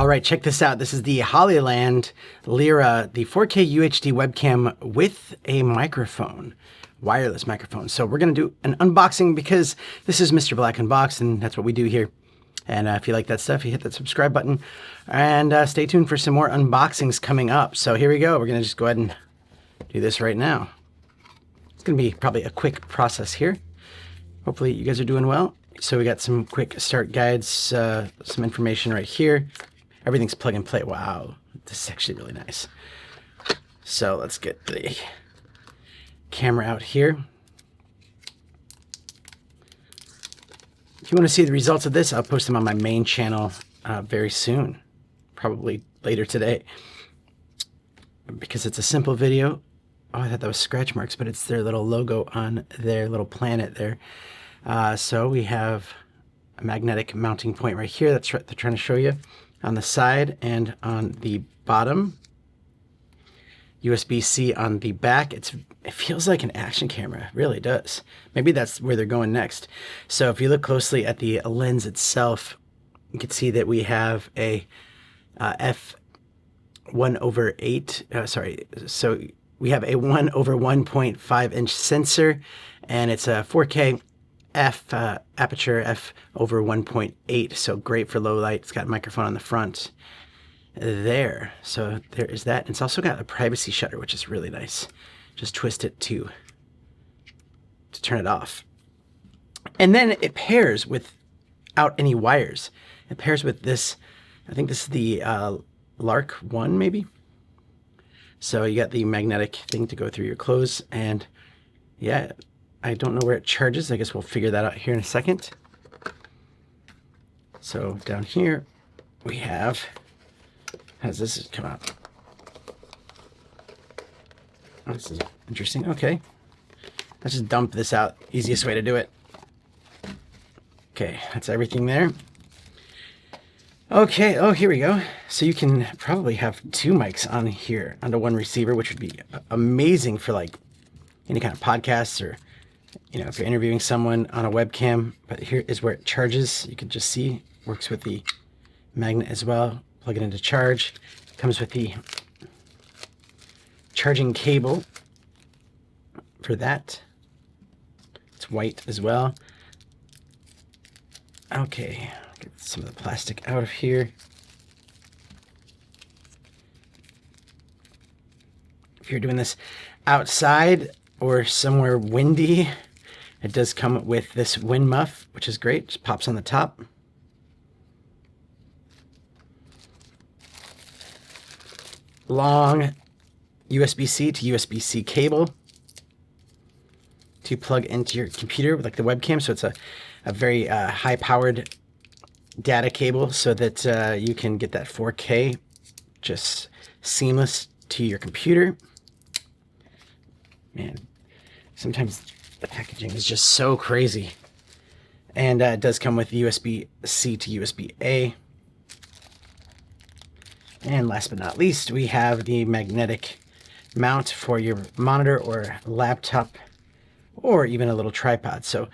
All right, check this out. This is the Hollyland Lyra, the 4K UHD webcam with a microphone, wireless microphone. So we're going to do an unboxing because this is Mr. Black Unboxed, and that's what we do here. And if you like that stuff, you hit that subscribe button. And stay tuned for some more unboxings coming up. So here we go. We're going to just go ahead and do this right now. It's going to be probably a quick process here. Hopefully you guys are doing well. So we got some quick start guides, some information right here. Everything's plug and play. Wow, this is actually really nice. So let's get the camera out here. If you want to see the results of this, I'll post them on my main channel very soon, probably later today, because it's a simple video. Oh, I thought that was scratch marks, but it's their little logo on their little planet there. So we have a magnetic mounting point right here. That's what they're trying to show you. On the side and on the bottom, USB-C on the back. It feels like an action camera, it really does. Maybe that's where they're going next. So if you look closely at the lens itself, you can see that we have a f1/8. So we have a 1/1.5 inch sensor, and it's a 4K aperture f/1.8, so great for low light. It's got a microphone on the front there, so there is that. It's also got a privacy shutter, which is really nice. Just twist it to turn it off, and then it pairs without any wires. It pairs with this. I think this is the Lark 1, maybe. So you got the magnetic thing to go through your clothes, and yeah, I don't know where it charges. I guess we'll figure that out here in a second. So down here we have, how does this come out? Oh, this is interesting. Okay, let's just dump this out. Easiest way to do it. Okay, that's everything there. Okay, oh, here we go. So you can probably have two mics on here onto one receiver, which would be amazing for like any kind of podcasts, or you know, if you're interviewing someone on a webcam. But here is where it charges. You can just see, works with the magnet as well. Plug it into charge. Comes with the charging cable for that. It's white as well. Okay, get some of the plastic out of here. If you're doing this outside or somewhere windy, it does come with this wind muff, which is great. Just pops on the top. Long USB-C to USB-C cable to plug into your computer, like the webcam. So it's a very high-powered data cable, so that you can get that 4K just seamless to your computer. Man, sometimes the packaging is just so crazy. And it does come with USB-C to USB-A. And last but not least, we have the magnetic mount for your monitor or laptop, or even a little tripod. So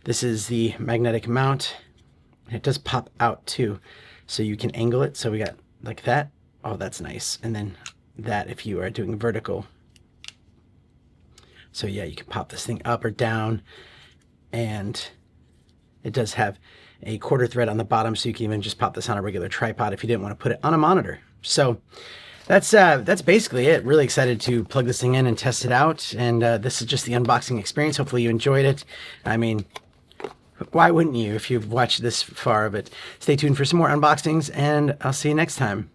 this is the magnetic mount. It does pop out too, so you can angle it. So we got like that. Oh, that's nice. And then that if you are doing vertical. So yeah, you can pop this thing up or down, and it does have a quarter thread on the bottom, so you can even just pop this on a regular tripod if you didn't want to put it on a monitor. So that's basically it. Really excited to plug this thing in and test it out. And this is just the unboxing experience. Hopefully you enjoyed it. I mean, why wouldn't you if you've watched this far? But stay tuned for some more unboxings, and I'll see you next time.